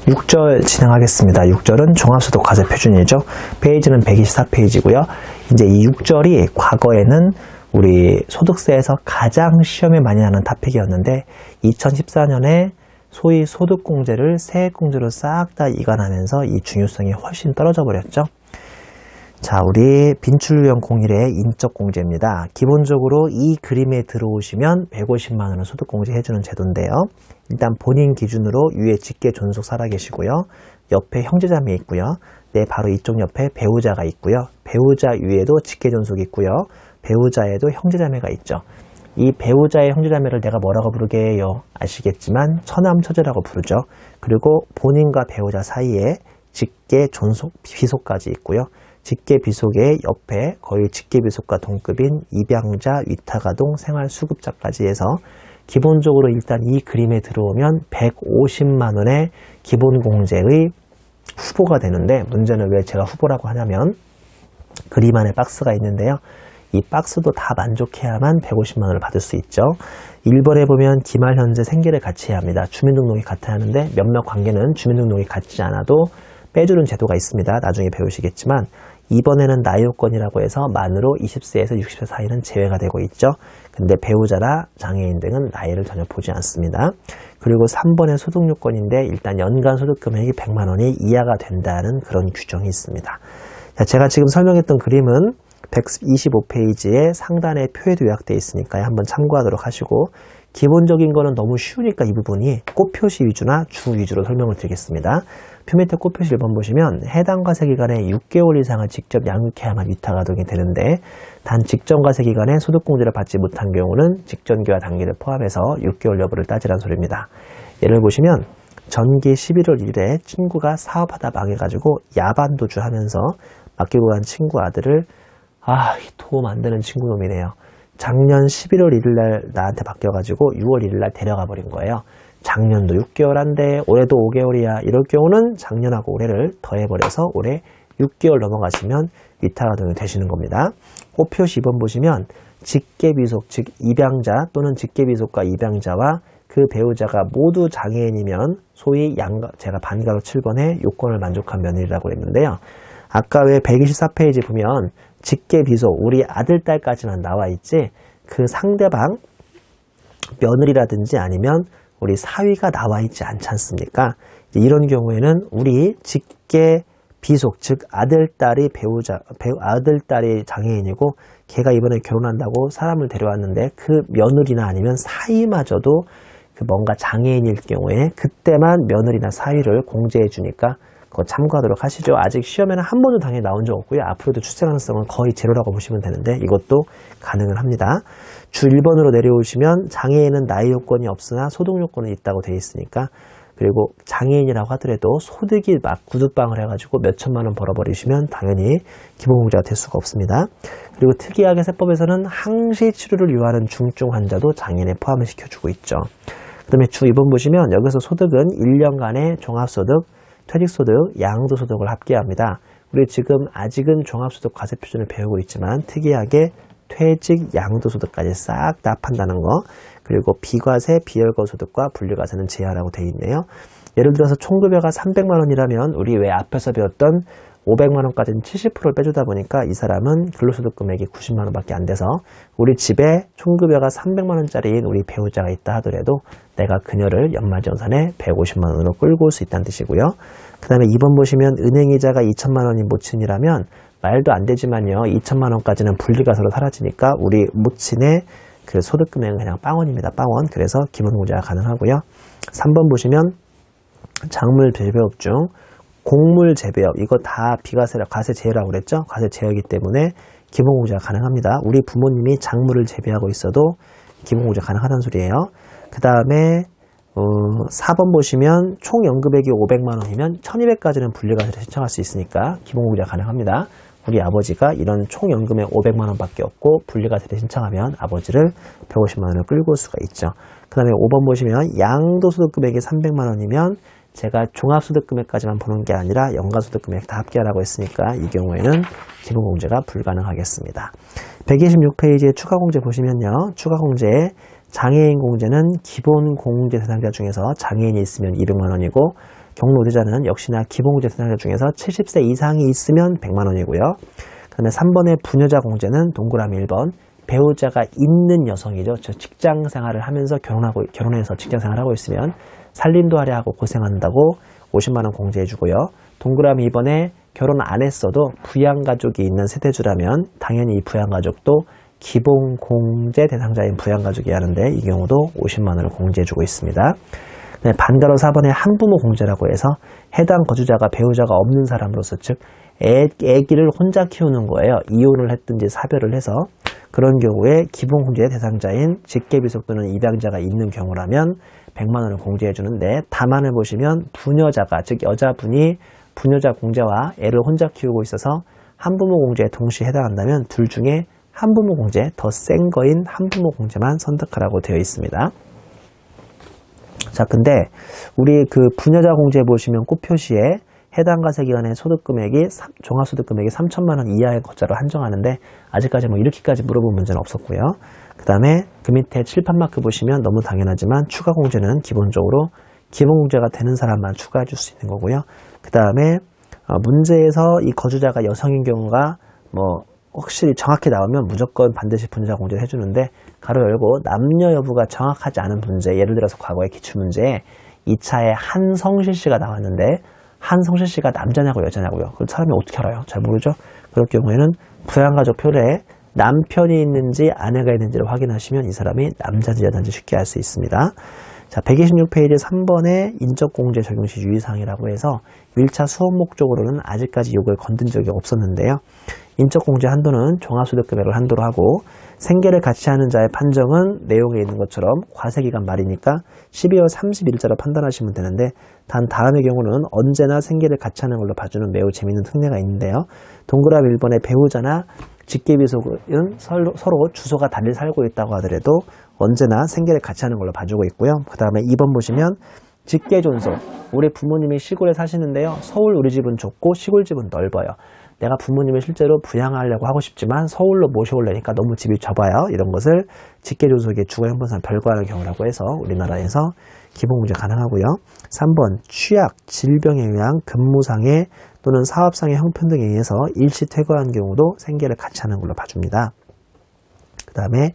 6절 진행하겠습니다. 6절은 종합소득과세 표준이죠. 페이지는 124페이지고요. 이제 이 6절이 과거에는 우리 소득세에서 가장 시험에 많이 나는 토픽이었는데 2014년에 소위 소득공제를 세액공제로 싹 다 이관하면서 이 중요성이 훨씬 떨어져 버렸죠. 자, 우리 빈출유형 01의 인적공제입니다. 기본적으로 이 그림에 들어오시면 150만 원을 소득공제 해주는 제도인데요. 일단 본인 기준으로 위에 직계 존속 살아계시고요. 옆에 형제자매 있고요. 네, 바로 이쪽 옆에 배우자가 있고요. 배우자 위에도 직계 존속이 있고요. 배우자에도 형제자매가 있죠. 이 배우자의 형제자매를 내가 뭐라고 부르게 해요? 아시겠지만 처남처제라고 부르죠. 그리고 본인과 배우자 사이에 직계 존속 비속까지 있고요. 직계 비속의 옆에 거의 직계 비속과 동급인 입양자, 위탁아동, 생활수급자까지 해서 기본적으로 일단 이 그림에 들어오면 150만 원의 기본공제의 후보가 되는데, 문제는 왜 제가 후보라고 하냐면 그림 안에 박스가 있는데요. 이 박스도 다 만족해야만 150만 원을 받을 수 있죠. 1번에 보면 기말 현재 생계를 같이 해야 합니다. 주민등록이 같아야 하는데 몇몇 관계는 주민등록이 같지 않아도 빼주는 제도가 있습니다. 나중에 배우시겠지만 2번에는 나이요건이라고 해서 만으로 20세에서 60세 사이는 제외가 되고 있죠. 근데 배우자나 장애인 등은 나이를 전혀 보지 않습니다. 그리고 3번의 소득요건인데 일단 연간 소득 금액이 100만 원이 이하가 된다는 그런 규정이 있습니다. 자, 제가 지금 설명했던 그림은 125페이지에 상단에 표에도 요약되어 있으니까요. 한번 참고하도록 하시고, 기본적인 거는 너무 쉬우니까 이 부분이 꽃표시 위주나 주 위주로 설명을 드리겠습니다. 표 밑에 꽃표시 1번 보시면 해당 과세 기간에 6개월 이상을 직접 양육해야만 위탁아동이 되는데, 단 직전 과세 기간에 소득공제를 받지 못한 경우는 직전기와 단기를 포함해서 6개월 여부를 따지란 소리입니다. 예를 보시면 전기 11월 1일에 친구가 사업하다 망해가지고 야반도주 하면서 맡기고 간 친구 아들을 도움 안 되는 친구놈이네요. 작년 11월 1일날 나한테 바뀌어가지고 6월 1일날 데려가 버린 거예요. 작년도 6개월 한데 올해도 5개월이야. 이럴 경우는 작년하고 올해를 더해버려서 올해 6개월 넘어가시면 위탁아동이 되시는 겁니다. 꽃표시 2번 보시면 직계비속, 즉 입양자 또는 직계비속과 입양자와 그 배우자가 모두 장애인이면 소위 제가 반가로 7번에 요건을 만족한 며느리라고 했는데요. 아까 왜 124페이지 보면 직계비속, 우리 아들, 딸까지만 나와 있지 그 상대방 며느리라든지 아니면 우리 사위가 나와 있지 않지 않습니까? 이런 경우에는 우리 직계비속, 즉 아들, 딸이 아들, 딸이 장애인이고 걔가 이번에 결혼한다고 사람을 데려왔는데 그 며느리나 아니면 사위마저도 그 뭔가 장애인일 경우에 그때만 며느리나 사위를 공제해 주니까 그거 참고하도록 하시죠. 아직 시험에는 한 번도 당연히 나온 적 없고요. 앞으로도 출제 가능성은 거의 제로라고 보시면 되는데 이것도 가능을 합니다. 주 1번으로 내려오시면 장애인은 나이 요건이 없으나 소득 요건은 있다고 되어 있으니까, 그리고 장애인이라고 하더라도 소득이 막 구두방을 해가지고 몇 천만 원 벌어버리시면 당연히 기본공제가 될 수가 없습니다. 그리고 특이하게 세법에서는 항시 치료를 요하는 중증 환자도 장애인에 포함을 시켜주고 있죠. 그 다음에 주 2번 보시면 여기서 소득은 1년간의 종합소득, 퇴직소득, 양도소득을 합계합니다. 우리 지금 아직은 종합소득 과세 표준을 배우고 있지만 특이하게 퇴직, 양도소득까지 싹 다 합한다는 거, 그리고 비과세, 비혈거소득과 분리과세는 제하라고 되어 있네요. 예를 들어서 총급여가 300만 원이라면 우리 왜 앞에서 배웠던 500만 원까지는 70%를 빼주다 보니까 이 사람은 근로소득 금액이 90만 원밖에 안 돼서 우리 집에 총급여가 300만 원짜리인 우리 배우자가 있다 하더라도 내가 그녀를 연말정산에 150만 원으로 끌고 올 수 있다는 뜻이고요. 그 다음에 2번 보시면 은행이자가 2천만 원인 모친이라면 말도 안 되지만요. 2천만 원까지는 분리과세로 사라지니까 우리 모친의 그 소득 금액은 그냥 빵원입니다. 빵원. 그래서 기본공제가 가능하고요. 3번 보시면 작물 재배업 중 곡물 재배업, 이거 다 비과세라 과세 제외라고 그랬죠? 과세 제외이기 때문에 기본공제가 가능합니다. 우리 부모님이 작물을 재배하고 있어도 기본공제 가능하다는 소리예요. 그 다음에 4번 보시면 총 연금액이 500만 원이면 1200까지는 분리과세를 신청할 수 있으니까 기본공제가 가능합니다. 우리 아버지가 이런 총 연금액 500만 원밖에 없고 분리과세를 신청하면 아버지를 150만 원을 끌고 올 수가 있죠. 그 다음에 5번 보시면 양도소득 금액이 300만 원이면 제가 종합소득 금액까지만 보는 게 아니라 연간소득 금액 다 합계하라고 했으니까 이 경우에는 기본공제가 불가능하겠습니다. 126페이지에 추가공제 보시면요. 추가공제에 장애인 공제는 기본공제 대상자 중에서 장애인이 있으면 200만 원이고 경로대자는 역시나 기본공제 대상자 중에서 70세 이상이 있으면 100만 원이고요. 그 다음에 3번의 부녀자 공제는 동그라미 1번 배우자가 있는 여성이죠. 즉 직장 생활을 하면서 결혼해서 직장 생활을 하고 있으면 살림도 하려 하고 고생한다고 50만 원 공제해 주고요. 동그라미 2번에 결혼 안 했어도 부양가족이 있는 세대주라면 당연히 이 부양가족도 기본공제 대상자인 부양가족이 하는데 이 경우도 50만 원을 공제해 주고 있습니다. 네, 반가로 4번에 한부모 공제라고 해서 해당 거주자가 배우자가 없는 사람으로서 즉 애기를 혼자 키우는 거예요. 이혼을 했든지 사별을 해서 그런 경우에 기본공제 대상자인 직계비속 또는 입양자가 있는 경우라면 100만 원을 공제해 주는데 다만을 보시면 부녀자가 즉 여자분이 부녀자 공제와 애를 혼자 키우고 있어서 한부모 공제에 동시에 해당한다면 둘 중에 한부모 공제 더 센 거인 한부모 공제만 선택하라고 되어 있습니다. 자, 근데 우리 그 부녀자 공제 보시면 꼭 표시에 해당 가세기간의 소득금액이 종합소득금액이 3천만 원 이하의 거자로 한정하는데 아직까지 뭐 이렇게까지 물어본 문제는 없었고요. 그 다음에 그 밑에 칠판 마크 보시면 너무 당연하지만 추가 공제는 기본적으로 기본 공제가 되는 사람만 추가해 줄 수 있는 거고요. 그 다음에 문제에서 이 거주자가 여성인 경우가 뭐 확실히 정확히 나오면 무조건 반드시 부녀자 공제를 해주는데 가로 열고 남녀 여부가 정확하지 않은 문제, 예를 들어서 과거의 기출문제에 2차에 한성실 씨가 나왔는데 한성실 씨가 남자냐고 여자냐고요. 그걸 사람이 어떻게 알아요? 잘 모르죠? 그럴 경우에는 부양가족 표례에 남편이 있는지 아내가 있는지를 확인하시면 이 사람이 남자인지 여자인지 쉽게 알 수 있습니다. 자, 126페이지 3번의 인적공제 적용시 유의사항이라고 해서 1차 수업 목적으로는 아직까지 이걸 건든 적이 없었는데요. 인적공제 한도는 종합소득금액을 한도로 하고 생계를 같이 하는 자의 판정은 내용에 있는 것처럼 과세기간 말이니까 12월 30일자로 판단하시면 되는데 단 다음의 경우는 언제나 생계를 같이 하는 걸로 봐주는 매우 재미있는 특례가 있는데요. 동그라미 1번의 배우자나 직계비속은 서로 주소가 달리 살고 있다고 하더라도 언제나 생계를 같이 하는 걸로 봐주고 있고요. 그 다음에 2번 보시면 직계존속, 우리 부모님이 시골에 사시는데요. 서울 우리 집은 좁고 시골 집은 넓어요. 내가 부모님을 실제로 부양하려고 하고 싶지만 서울로 모셔오려니까 너무 집이 좁아요. 이런 것을 직계존속의 주거형편상 별거하는 경우라고 해서 우리나라에서 기본공제 가능하고요. 3번 취약, 질병에 의한 근무상의 또는 사업상의 형편 등에 의해서 일시 퇴거한 경우도 생계를 같이 하는 걸로 봐줍니다. 그 다음에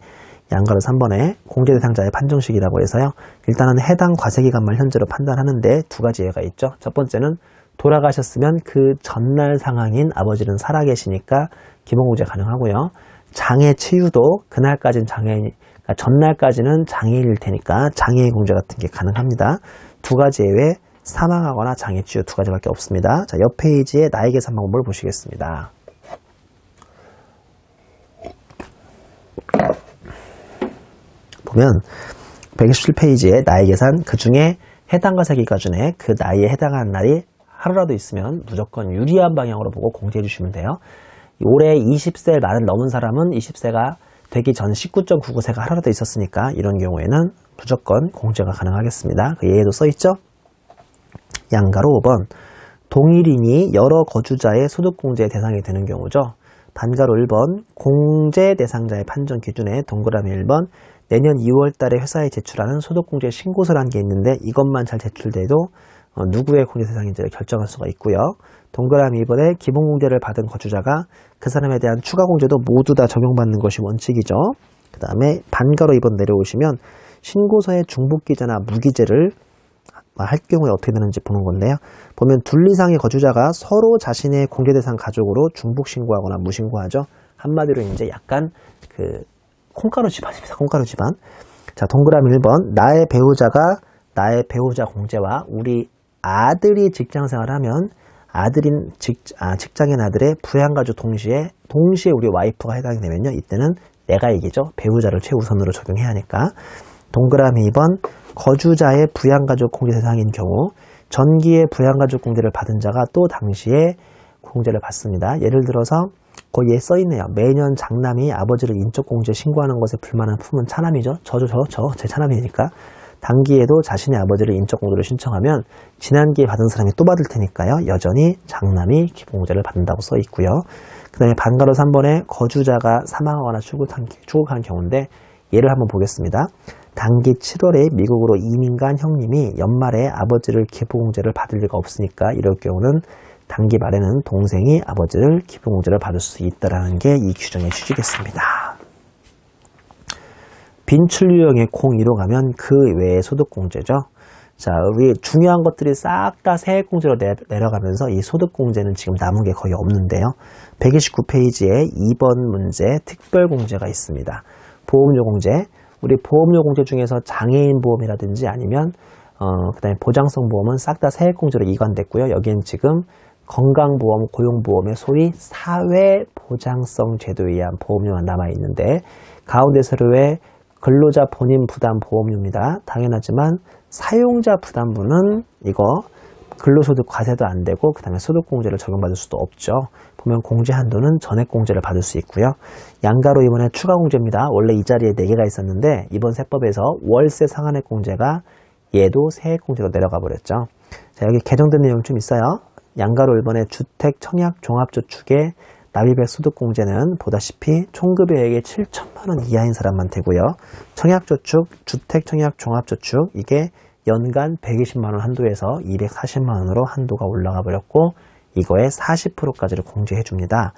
양가로 3번에 공제 대상자의 판정식이라고 해서요. 일단은 해당 과세기간만 현재로 판단하는데 두 가지 예가 있죠. 첫 번째는 돌아가셨으면 그 전날 상황인 아버지는 살아계시니까 기본공제 가능하고요. 장애 치유도 그날까지는 그러니까 전날까지는 장애인일 테니까 장애인 공제 같은 게 가능합니다. 두 가지 예외 사망하거나 장애 치유 두 가지밖에 없습니다. 자, 옆 페이지에 나의 계산 방법을 보시겠습니다. 보면 127페이지에 나의 계산 그 중에 해당 과세기간 중에 그 나이에 해당하는 날이 하루라도 있으면 무조건 유리한 방향으로 보고 공제해 주시면 돼요. 올해 20세를 넘은 사람은 20세가 되기 전 19.99세가 하루라도 있었으니까 이런 경우에는 무조건 공제가 가능하겠습니다. 그 예에도 써있죠? 양가로 5번 동일인이 여러 거주자의 소득공제 대상이 되는 경우죠. 반가로 1번 공제 대상자의 판정 기준에 동그라미 1번 내년 2월 달에 회사에 제출하는 소득공제 신고서라는 게 있는데 이것만 잘 제출돼도 누구의 공제 대상인지를 결정할 수가 있고요. 동그라미 2번에 기본공제를 받은 거주자가 그 사람에 대한 추가 공제도 모두 다 적용받는 것이 원칙이죠. 그 다음에 반가로 2번 내려오시면 신고서에 중복기재나 무기재를 할 경우에 어떻게 되는지 보는 건데요. 보면 둘 이상의 거주자가 서로 자신의 공제 대상 가족으로 중복 신고하거나 무신고하죠. 한마디로 이제 약간 그 콩가루 집안입니다. 콩가루 집안. 자, 동그라미 1번 나의 배우자 공제와 우리 아들이 직장 생활을 하면 직장인 아들의 부양가족 동시에 우리 와이프가 해당이 되면요. 이때는 내가 이기죠. 배우자를 최우선으로 적용해야 하니까. 동그라미 2번 거주자의 부양가족 공제 대상인 경우 전기의 부양가족 공제를 받은 자가 또 당시에 공제를 받습니다. 예를 들어서 거기에 써있네요. 매년 장남이 아버지를 인적공제 신고하는 것에 불만을 품은 차남이죠. 제 차남이니까. 단기에도 자신의 아버지를 인적공제를 신청하면 지난기에 받은 사람이 또 받을 테니까요. 여전히 장남이 기본공제를 받는다고 써 있고요. 그 다음에 반가로 3번에 거주자가 사망하거나 출국한 경우인데 예를 한번 보겠습니다. 단기 7월에 미국으로 이민 간 형님이 연말에 아버지를 기부공제를 받을 리가 없으니까 이럴 경우는 단기 말에는 동생이 아버지를 기부공제를 받을 수 있다는 게 이 규정의 취지겠습니다. 빈출 유형의 02로 가면 그 외의 소득공제죠. 자, 우리 중요한 것들이 싹 다 세액공제로 내려가면서 이 소득공제는 지금 남은 게 거의 없는데요. 129페이지에 2번 문제 특별공제가 있습니다. 보험료공제, 우리 보험료공제 중에서 장애인 보험이라든지 아니면 그 다음에 보장성 보험은 싹 다 세액공제로 이관됐고요. 여기는 지금 건강보험, 고용보험의 소위 사회보장성 제도에 의한 보험료만 남아있는데 가운데 세로의 근로자 본인 부담 보험료입니다. 당연하지만 사용자 부담부는 이거 근로소득 과세도 안 되고 그 다음에 소득공제를 적용받을 수도 없죠. 보면 공제 한도는 전액공제를 받을 수 있고요. 양가로 이번에 추가공제입니다. 원래 이 자리에 4개가 있었는데 이번 세법에서 월세 상한액 공제가 얘도 세액공제로 내려가 버렸죠. 자, 여기 개정된 내용 좀 있어요. 양가로 이번에 주택 청약 종합저축의 납입액 소득공제는 보다시피 총급여액이 7천만원 이하인 사람만 되고요. 청약저축, 주택청약 종합저축 이게 연간 120만원 한도에서 240만원으로 한도가 올라가 버렸고 이거에 40%까지를 공제해 줍니다.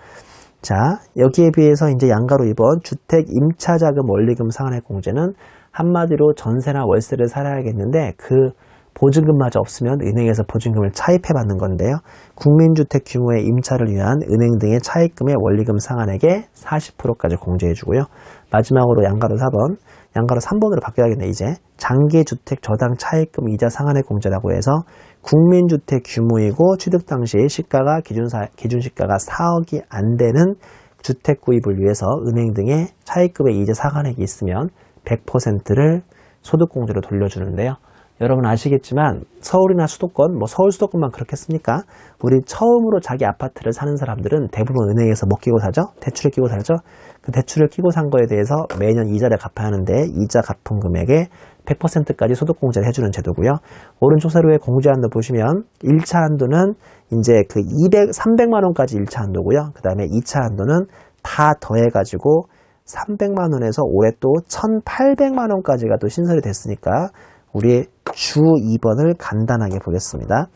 자, 여기에 비해서 이제 양가로 이번 주택 임차자금 원리금 상한액 공제는 한마디로 전세나 월세를 살아야겠는데 그 보증금마저 없으면 은행에서 보증금을 차입해 받는 건데요. 국민주택 규모의 임차를 위한 은행 등의 차입금의 원리금 상한액에 40%까지 공제해 주고요. 마지막으로 양가로 4번, 양가로 3번으로 바뀌어야겠네 이제. 장기주택 저당 차입금 이자 상한액 공제라고 해서 국민주택 규모이고 취득 당시 시가가 기준시가가 4억이 안 되는 주택 구입을 위해서 은행 등의 차입금의 이자 상한액이 있으면 100%를 소득공제로 돌려주는데요. 여러분 아시겠지만 서울이나 수도권, 서울 수도권만 그렇겠습니까? 우리 처음으로 자기 아파트를 사는 사람들은 대부분 은행에서 뭐 끼고 사죠? 대출을 끼고 사죠? 그 대출을 끼고 산 거에 대해서 매년 이자를 갚아야 하는데 이자 갚은 금액의 100%까지 소득공제를 해주는 제도고요. 오른쪽 세로의 공제 한도 보시면 1차 한도는 이제 그 300만원까지 1차 한도고요. 그 다음에 2차 한도는 다 더해가지고 300만원에서 올해 또 1800만원까지가 또 신설이 됐으니까 우리 주 2번을 간단하게 보겠습니다.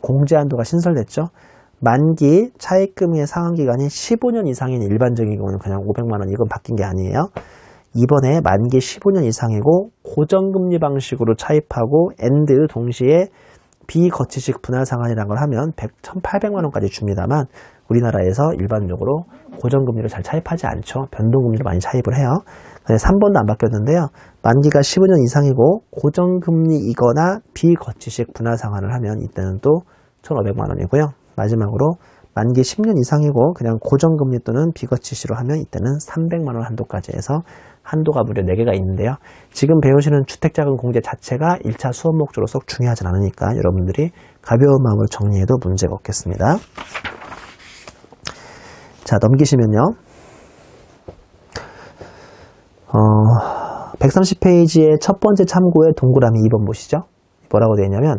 공제 한도가 신설됐죠. 만기 차입금의 상환기간이 15년 이상인 일반적인 경우는 그냥 500만원 이건 바뀐 게 아니에요. 이번에 만기 15년 이상이고 고정금리 방식으로 차입하고 앤드 동시에 비거치식 분할 상환이라는 걸 하면 1800만원까지 줍니다만 우리나라에서 일반적으로 고정금리를 잘 차입하지 않죠. 변동금리를 많이 차입을 해요. 3번도 안 바뀌었는데요. 만기가 15년 이상이고 고정금리이거나 비거치식 분할 상환을 하면 이때는 또 1500만원이고요. 마지막으로 만기 10년 이상이고 그냥 고정금리 또는 비거치식으로 하면 이때는 300만원 한도까지 해서 한도가 무려 4개가 있는데요. 지금 배우시는 주택자금 공제 자체가 1차 수업 목적으로 썩 중요하진 않으니까 여러분들이 가벼운 마음을 정리해도 문제가 없겠습니다. 자, 넘기시면요. 130페이지의 첫 번째 참고의 동그라미 2번 보시죠. 뭐라고 되어 있냐면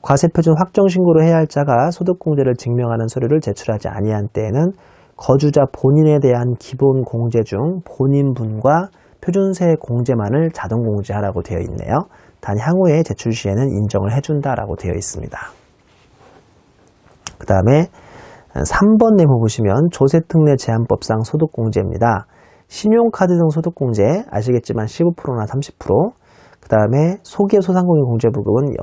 과세표준 확정신고를 해야 할 자가 소득공제를 증명하는 서류를 제출하지 아니한 때에는 거주자 본인에 대한 기본 공제 중 본인분과 표준세 공제만을 자동 공제하라고 되어 있네요. 단 향후에 제출 시에는 인정을 해준다라고 되어 있습니다. 그 다음에 3번 네모 보시면 조세특례 제한법상 소득공제입니다. 신용카드등 소득공제 아시겠지만 15%나 30%. 그 다음에 소기업 소상공인 공제부금은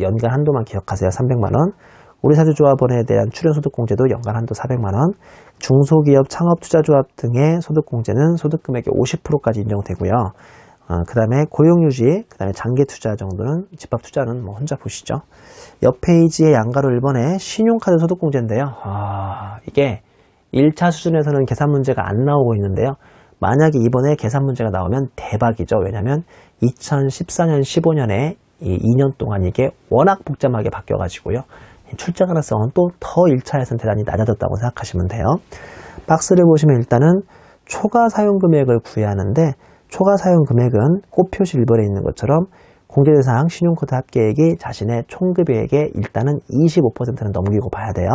연간 한도만 기억하세요. 300만원. 우리사주조합원에 대한 출연소득공제도 연간 한도 400만원. 중소기업 창업투자조합 등의 소득공제는 소득금액의 50%까지 인정되고요. 그 다음에 고용유지, 그 다음에 장기투자 정도는 집합투자는 뭐 혼자 보시죠. 옆 페이지에 양가로 1번에 신용카드 소득공제인데요. 이게 1차 수준에서는 계산 문제가 안 나오고 있는데요. 만약에 이번에 계산 문제가 나오면 대박이죠. 왜냐하면 2014년, 15년에 이 2년 동안 이게 워낙 복잡하게 바뀌어가지고요. 출제 가능성은 또 더 1차에서는 대단히 낮아졌다고 생각하시면 돼요. 박스를 보시면 일단은 초과 사용 금액을 구해야 하는데 초과 사용 금액은 꽃표시 1번에 있는 것처럼 공제 대상 신용카드 합계액이 자신의 총급여액의 일단은 25%는 넘기고 봐야 돼요.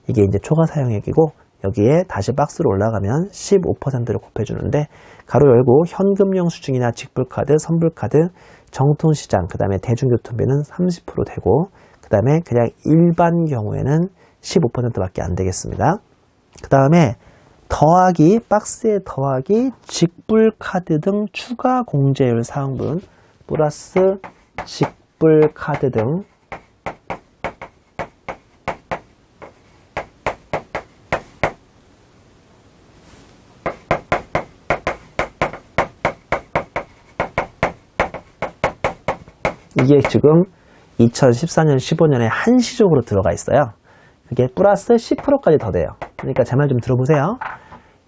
이게 이제 초과 사용액이고 여기에 다시 박스로 올라가면 15%를 곱해주는데 가로 열고 현금용 수증이나 직불카드, 선불카드, 정통시장, 그 다음에 대중교통비는 30% 되고 그 다음에 그냥 일반 경우에는 15%밖에 안 되겠습니다. 그 다음에 더하기, 박스에 더하기 직불카드 등 추가 공제율 사용분 플러스 직불카드 등 이게 지금 2014년, 15년에 한시적으로 들어가 있어요. 그게 플러스 10%까지 더 돼요. 그러니까 제 말 좀 들어보세요.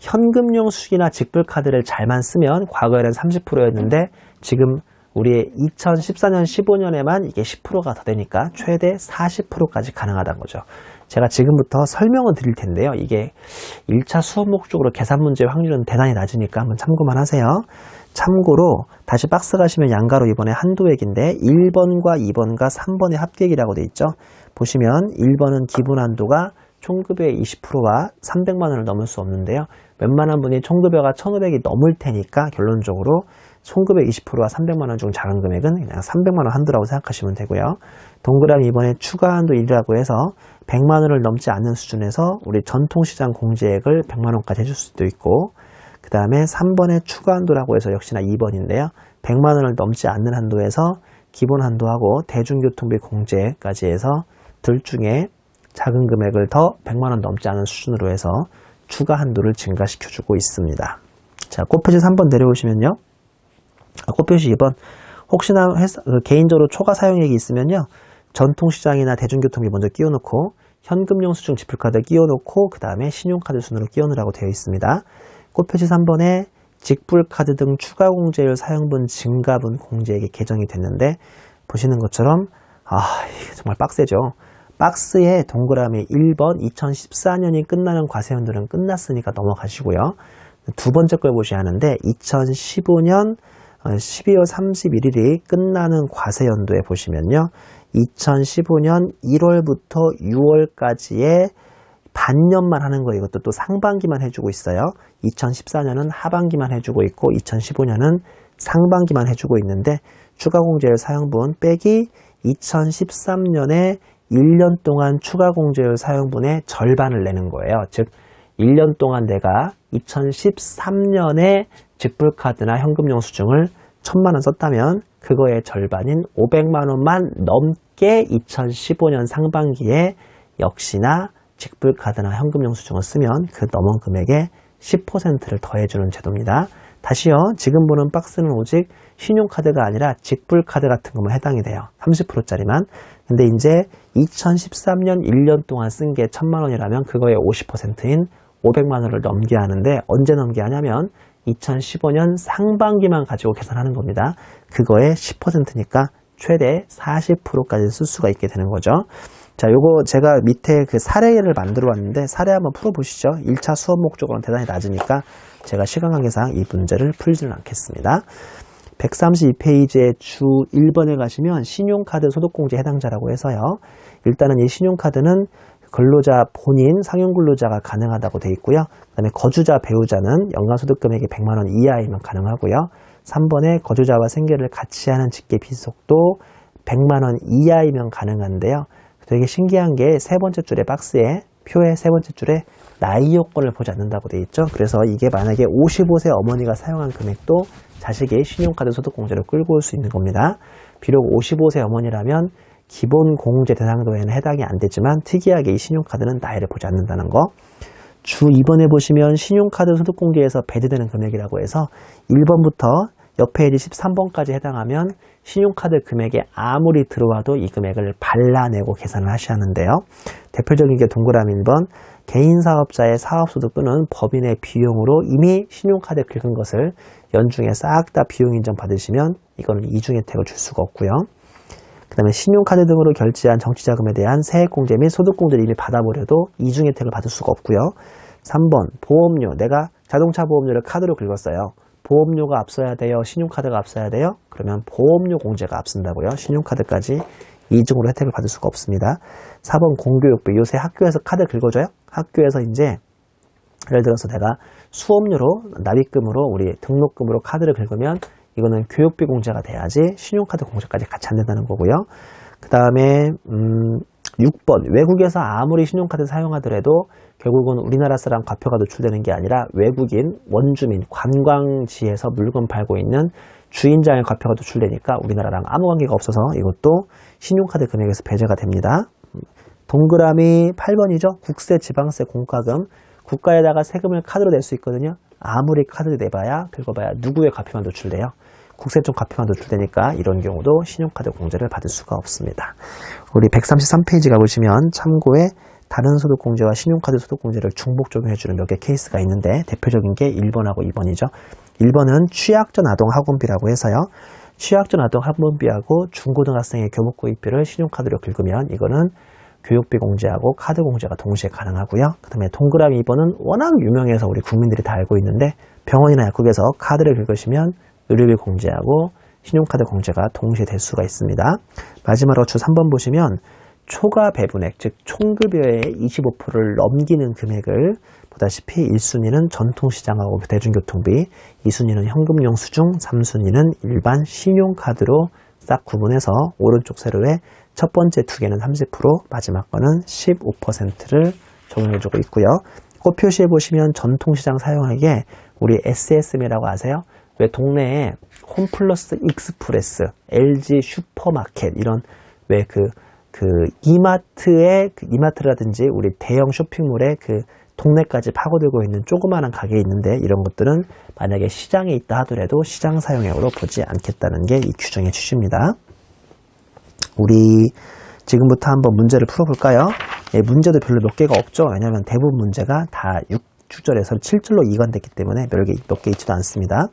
현금용 수기나 직불카드를 잘만 쓰면 과거에는 30%였는데 지금 우리 2014년, 15년에만 이게 10%가 더 되니까 최대 40%까지 가능하다는 거죠. 제가 지금부터 설명을 드릴 텐데요. 이게 1차 수업 목적으로 계산 문제의 확률은 대단히 낮으니까 한번 참고만 하세요. 참고로 다시 박스 가시면 양가로 이번에 한도액인데 1번과 2번과 3번의 합계액이라고 돼 있죠. 보시면 1번은 기본 한도가 총급여의 20%와 300만 원을 넘을 수 없는데요. 웬만한 분이 총급여가 1,500이 넘을 테니까 결론적으로 총급여 20%와 300만 원 중 작은 금액은 그냥 300만 원 한도라고 생각하시면 되고요. 동그라미 이번에 추가 한도 1이라고 해서 100만 원을 넘지 않는 수준에서 우리 전통시장 공제액을 100만 원까지 해줄 수도 있고 그 다음에 3번의 추가 한도라고 해서 역시나 2번인데요. 100만 원을 넘지 않는 한도에서 기본 한도하고 대중교통비 공제까지 해서 둘 중에 작은 금액을 더 100만 원 넘지 않은 수준으로 해서 추가 한도를 증가시켜주고 있습니다. 자, 곱표시 3번 내려오시면요. 곱표시 2번 혹시나 개인적으로 초과 사용액이 있으면요. 전통시장이나 대중교통비 먼저 끼워놓고 현금용 수증 지불카드 끼워놓고 그 다음에 신용카드 순으로 끼워놓으라고 되어 있습니다. 곱표시 3번에 직불카드 등 추가 공제율 사용분 증가분 공제액이 개정이 됐는데 보시는 것처럼 이게 정말 빡세죠. 박스에 동그라미 1번 2014년이 끝나는 과세연도는 끝났으니까 넘어가시고요. 두 번째 걸 보셔야 하는데 2015년 12월 31일이 끝나는 과세연도에 보시면요. 2015년 1월부터 6월까지의 반년만 하는 거 이것도 또 상반기만 해주고 있어요. 2014년은 하반기만 해주고 있고 2015년은 상반기만 해주고 있는데 추가공제율 사용분 빼기 2013년에 1년 동안 추가공제율 사용분의 절반을 내는 거예요. 즉 1년 동안 내가 2013년에 직불카드나 현금용 수증을 1,000만 원 썼다면 그거의 절반인 500만 원만 넘게 2015년 상반기에 역시나 직불카드나 현금용 수증을 쓰면 그 넘은 금액에 10%를 더해주는 제도입니다. 다시요. 지금 보는 박스는 오직 신용카드가 아니라 직불카드 같은 것만 해당이 돼요. 30%짜리만. 근데 이제 2013년 1년 동안 쓴 게 1,000만 원이라면 그거의 50%인 500만 원을 넘겨야 하는데 언제 넘겨야 하냐면 2015년 상반기만 가지고 계산하는 겁니다. 그거의 10%니까 최대 40%까지 쓸 수가 있게 되는 거죠. 자, 요거 제가 밑에 그 사례를 만들어 왔는데 사례 한번 풀어보시죠. 1차 수업 목적으로는 대단히 낮으니까 제가 시간 관계상 이 문제를 풀지는 않겠습니다. 132페이지의 주 1번에 가시면 신용카드 소득공제 해당자라고 해서요. 일단은 이 신용카드는 근로자 본인, 상용근로자가 가능하다고 되어 있고요. 그 다음에 거주자, 배우자는 연간소득금액이 100만 원 이하이면 가능하고요. 3번에 거주자와 생계를 같이 하는 직계비속도 100만 원 이하이면 가능한데요. 되게 신기한 게 세 번째 줄의 박스에 표의 세 번째 줄에 나이 요건을 보지 않는다고 되어 있죠. 그래서 이게 만약에 55세 어머니가 사용한 금액도 자식이 신용카드 소득공제로 끌고 올 수 있는 겁니다. 비록 55세 어머니라면 기본 공제 대상도에는 해당이 안 되지만 특이하게 이 신용카드는 나이를 보지 않는다는 거. 주 2번에 보시면 신용카드 소득공제에서 배제되는 금액이라고 해서 1번부터 옆 페이지 13번까지 해당하면 신용카드 금액에 아무리 들어와도 이 금액을 발라내고 계산을 하셔야 하는데요. 대표적인 게 동그라미 1번 개인사업자의 사업소득 또는 법인의 비용으로 이미 신용카드에 긁은 것을 연중에 싹 다 비용 인정 받으시면 이거는 이중혜택을 줄 수가 없고요. 그 다음에 신용카드 등으로 결제한 정치자금에 대한 세액공제 및 소득공제를 이미 받아버려도 이중혜택을 받을 수가 없고요. 3번 보험료, 내가 자동차 보험료를 카드로 긁었어요. 보험료가 앞서야 돼요? 신용카드가 앞서야 돼요? 그러면 보험료 공제가 앞선다고요. 신용카드까지 이중으로 혜택을 받을 수가 없습니다. 4번 공교육비, 요새 학교에서 카드 긁어줘요? 학교에서 이제 예를 들어서 내가 수업료로 납입금으로 우리 등록금으로 카드를 긁으면 이거는 교육비 공제가 돼야지 신용카드 공제까지 같이 안 된다는 거고요. 그 다음에 6번 외국에서 아무리 신용카드 사용하더라도 결국은 우리나라 사람 과표가 노출되는 게 아니라 외국인, 원주민, 관광지에서 물건 팔고 있는 주인장의 과표가 노출되니까 우리나라랑 아무 관계가 없어서 이것도 신용카드 금액에서 배제가 됩니다. 동그라미 8번이죠. 국세, 지방세, 공과금. 국가에다가 세금을 카드로 낼 수 있거든요. 아무리 카드 내봐야 긁어봐야 누구의 과표만 노출돼요. 국세 쪽 과표만 노출되니까 이런 경우도 신용카드 공제를 받을 수가 없습니다. 우리 133페이지 가보시면 참고에 다른 소득공제와 신용카드 소득공제를 중복 적용해주는 몇 개 케이스가 있는데 대표적인 게 1번하고 2번이죠. 1번은 취약전 아동 학원비라고 해서요. 취약전 아동 학원비하고 중고등학생의 교복구입비를 신용카드로 긁으면 이거는 교육비 공제하고 카드 공제가 동시에 가능하고요. 그 다음에 동그라미 2번은 워낙 유명해서 우리 국민들이 다 알고 있는데 병원이나 약국에서 카드를 긁으시면 의료비 공제하고 신용카드 공제가 동시에 될 수가 있습니다. 마지막으로 주 3번 보시면 초과 배분액, 즉 총급여의 25%를 넘기는 금액을 보다시피 1순위는 전통시장하고 대중교통비, 2순위는 현금용 수중, 3순위는 일반 신용카드로 싹 구분해서 오른쪽 세로에 첫 번째 두 개는 30%, 마지막 거는 15%를 적용해주고 있고요. 꼭 표시해 보시면 전통시장 사용하기에 우리 SSM이라고 아세요? 왜 동네에 홈플러스 익스프레스, LG 슈퍼마켓 이런 왜 이마트라든지 우리 대형 쇼핑몰에 동네까지 파고들고 있는 조그마한 가게 있는데 이런 것들은 만약에 시장에 있다 하더라도 시장 사용액으로 보지 않겠다는 게 이 규정의 취지입니다. 우리 지금부터 한번 문제를 풀어볼까요? 예, 문제도 별로 몇 개가 없죠. 왜냐하면 대부분 문제가 다 6주절에서 7절로 이관됐기 때문에 몇 개 있지도 않습니다.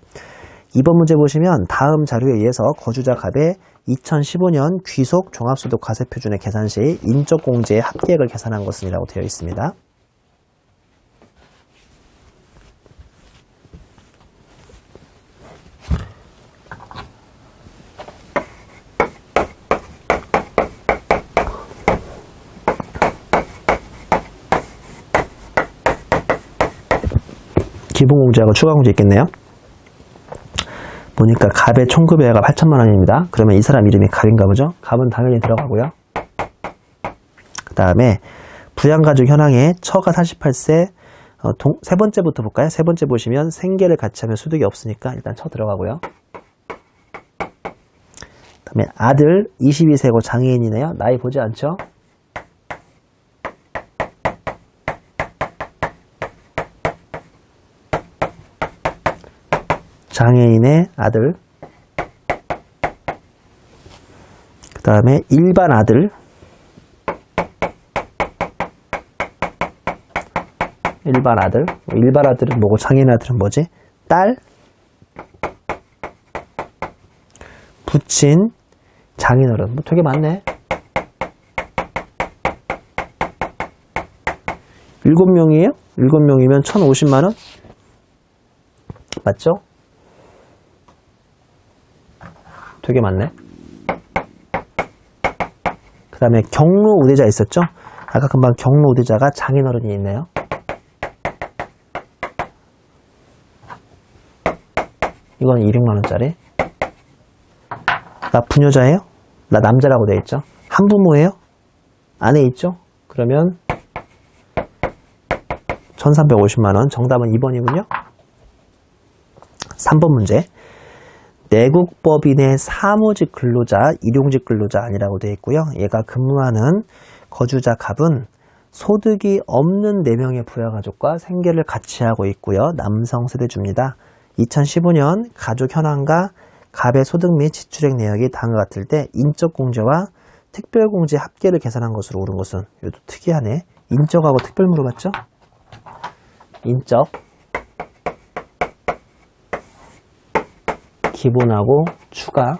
2번 문제 보시면 다음 자료에 의해서 거주자 갑의 2015년 귀속 종합소득 과세표준의 계산 시 인적공제의 합계액을 계산한 것은이라고 되어 있습니다. 기본공제하고 추가공제 있겠네요. 보니까 갑의 총급여가 8천만 원입니다. 그러면 이 사람 이름이 갑인가 보죠? 갑은 당연히 들어가고요. 그 다음에 부양가족 현황에 처가 48세 세 번째부터 볼까요? 세 번째 보시면 생계를 같이 하면 소득이 없으니까 일단 처 들어가고요. 그 다음에 아들 22세고 장애인이네요. 나이 보지 않죠? 장애인의 아들, 그 다음에 일반 아들, 일반 아들은 뭐고 장애인 아들은 뭐지? 딸, 부친, 장인어른, 뭐 되게 많네. 7명이에요? 7명이면 1,050만원? 맞죠? 되게 많네. 그 다음에 경로 우대자 있었죠? 아까 금방 경로 우대자가 장인어른이 있네요. 이건 200만원짜리. 나 부녀자예요? 나 남자라고 되어 있죠? 한부모예요? 아내 있죠? 그러면 1350만원. 정답은 2번이군요. 3번 문제. 내국법인의 사무직 근로자, 일용직 근로자 아니라고 되어 있고요. 얘가 근무하는 거주자 갑은 소득이 없는 4명의 부양가족과 생계를 같이 하고 있고요. 남성 세대주입니다. 2015년 가족 현황과 갑의 소득 및 지출액 내역이 다음과 같을 때 인적공제와 특별공제 합계를 계산한 것으로 옳은 것은, 이것도 특이하네. 인적하고 특별 물어봤죠? 인적, 기본하고 추가,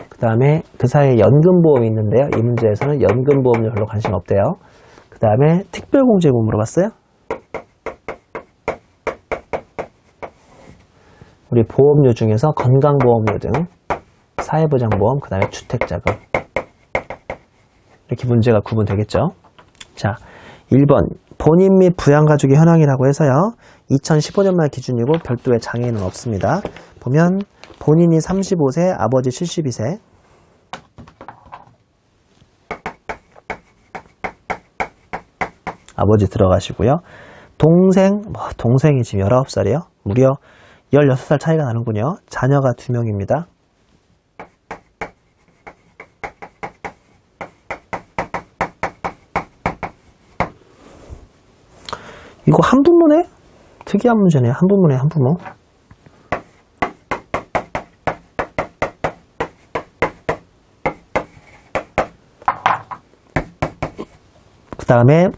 그 다음에 그 사이에 연금보험이 있는데요. 이 문제에서는 연금보험에 별로 관심 없대요. 그 다음에 특별공제금 물어봤어요. 우리 보험료 중에서 건강보험료 등 사회보장보험, 그 다음에 주택자금, 이렇게 문제가 구분되겠죠. 자, 1번 본인 및 부양가족의 현황이라고 해서요. 2015년 말 기준이고 별도의 장애인은 없습니다. 보면 본인이 35세, 아버지 72세. 아버지 들어가시고요. 동생이 지금 19살이에요. 무려 16살 차이가 나는군요. 자녀가 2명입니다. 이거 한부모네? 특이한 문제네요. 한부모네, 한부모. 그 다음에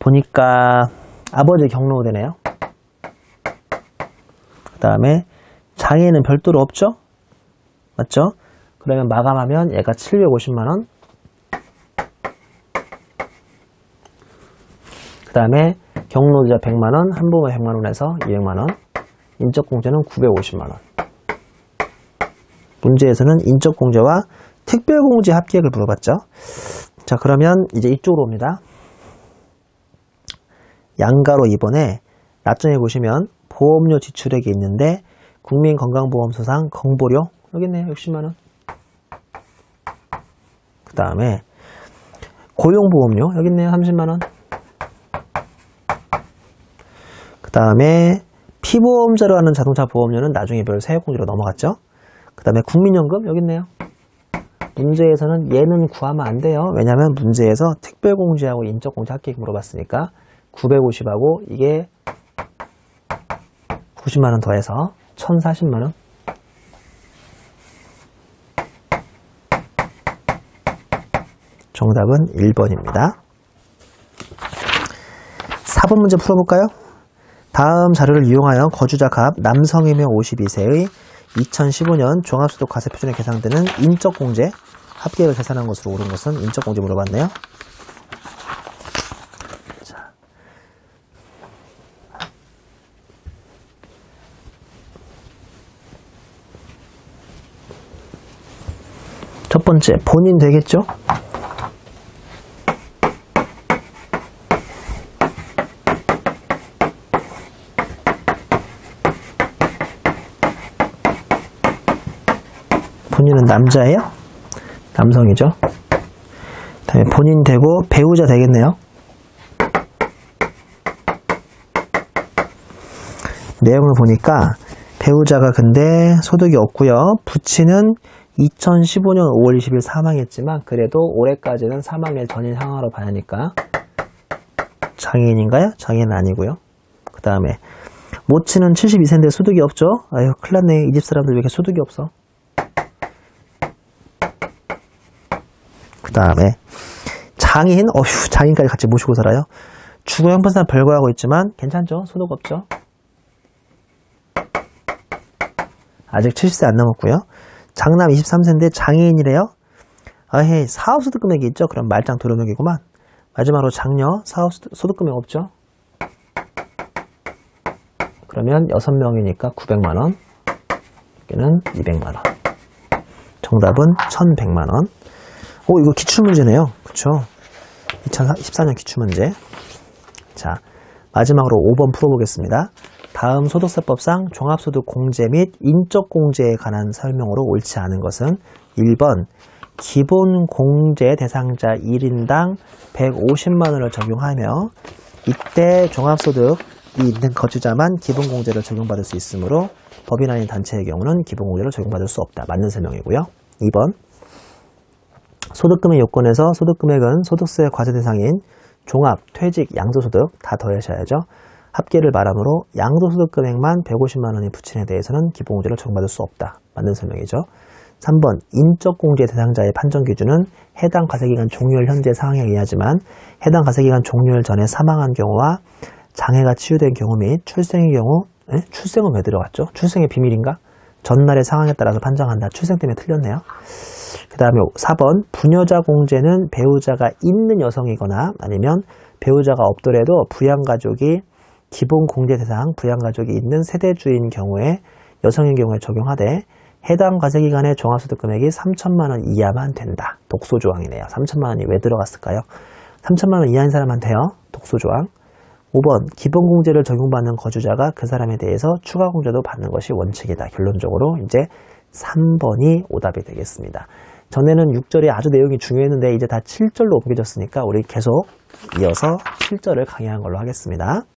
보니까 아버지 경로되네요. 그 다음에 장애인은 별도로 없죠? 맞죠? 그러면 마감하면 얘가 750만원. 그 다음에 경로자 100만원, 한부모 100만원 해서 200만원. 인적공제는 950만원. 문제에서는 인적공제와 특별공제 합계액을 물어봤죠. 자, 그러면 이제 이쪽으로 옵니다. 양가로 2번에 나중에 보시면 보험료 지출액이 있는데 국민건강보험소상 건보료 여기 있네요. 60만원. 그 다음에 고용보험료 여기 있네요. 30만원. 그 다음에 피보험자로 하는 자동차 보험료는 나중에 별 세액공제로 넘어갔죠. 그 다음에 국민연금 여기 있네요. 문제에서는 얘는 구하면 안 돼요. 왜냐하면 문제에서 특별공제하고 인적공제 합계액 물어봤으니까 950하고 이게 90만원 더해서 1040만원. 정답은 1번입니다. 4번 문제 풀어볼까요? 다음 자료를 이용하여 거주자 갑 남성이며 52세의 2015년 종합소득과세표준에 계산되는 인적공제 합계액을 계산한 것으로 옳은 것은 인적공제 물어봤네요. 자. 첫 번째, 본인 되겠죠? 본인은 남자예요? 남성이죠. 다음에 본인 되고 배우자 되겠네요. 내용을 보니까 배우자가 근데 소득이 없고요. 부친은 2015년 5월 20일 사망했지만 그래도 올해까지는 사망일 전인 상황으로 봐야 하니까 장애인인가요? 장애인은 아니고요. 그 다음에 모친은 72세인데 소득이 없죠. 아유 큰일 났네. 이 집 사람들 왜 이렇게 소득이 없어? 그 다음에 장인, 장인까지 같이 모시고 살아요. 주거 형편상 별거하고 있지만 괜찮죠? 소득 없죠? 아직 70세 안 넘었고요. 장남 23세인데 장애인이래요. 아헤, 사업소득 금액이 있죠? 그럼 말짱 도로명이구만. 마지막으로 장녀, 사업소득 금액 없죠? 그러면 6명이니까 900만원. 여기는 200만원. 정답은 1100만원. 오, 이거 기출문제네요. 그쵸? 2014년 기출문제. 자, 마지막으로 5번 풀어보겠습니다. 다음 소득세법상 종합소득공제 및 인적공제에 관한 설명으로 옳지 않은 것은 1번 기본공제 대상자 1인당 150만원을 적용하며 이때 종합소득이 있는 거주자만 기본공제를 적용받을 수 있으므로 법인 아닌 단체의 경우는 기본공제를 적용받을 수 없다. 맞는 설명이고요. 2번 소득금액 요건에서 소득금액은 소득세 과세 대상인 종합, 퇴직, 양도소득 다 더하셔야죠. 합계를 말하므로 양도소득금액만 150만원이 부친에 대해서는 기본공제를 적용받을 수 없다. 맞는 설명이죠. 3번 인적공제 대상자의 판정기준은 해당 과세기간 종료일 현재 상황에 의하지만 해당 과세기간 종료일 전에 사망한 경우와 장애가 치유된 경우 및 출생의 경우 출생은 왜 들어갔죠? 출생의 비밀인가? 전날의 상황에 따라서 판정한다. 출생 때문에 틀렸네요. 그 다음에 4번 부녀자 공제는 배우자가 있는 여성이거나 아니면 배우자가 없더라도 부양가족이 기본 공제 대상 부양가족이 있는 세대주인 경우에 여성인 경우에 적용하되 해당 과세기간의 종합소득 금액이 3천만원 이하만 된다. 독소조항이네요. 3천만원이 왜 들어갔을까요? 3천만 원 이하인 사람한테요. 독소조항. 5번 기본공제를 적용받는 거주자가 그 사람에 대해서 추가 공제도 받는 것이 원칙이다. 결론적으로 이제 3번이 오답이 되겠습니다. 전에는 6절이 아주 내용이 중요했는데 이제 다 7절로 옮겨졌으니까 우리 계속 이어서 7절을 강의한 걸로 하겠습니다.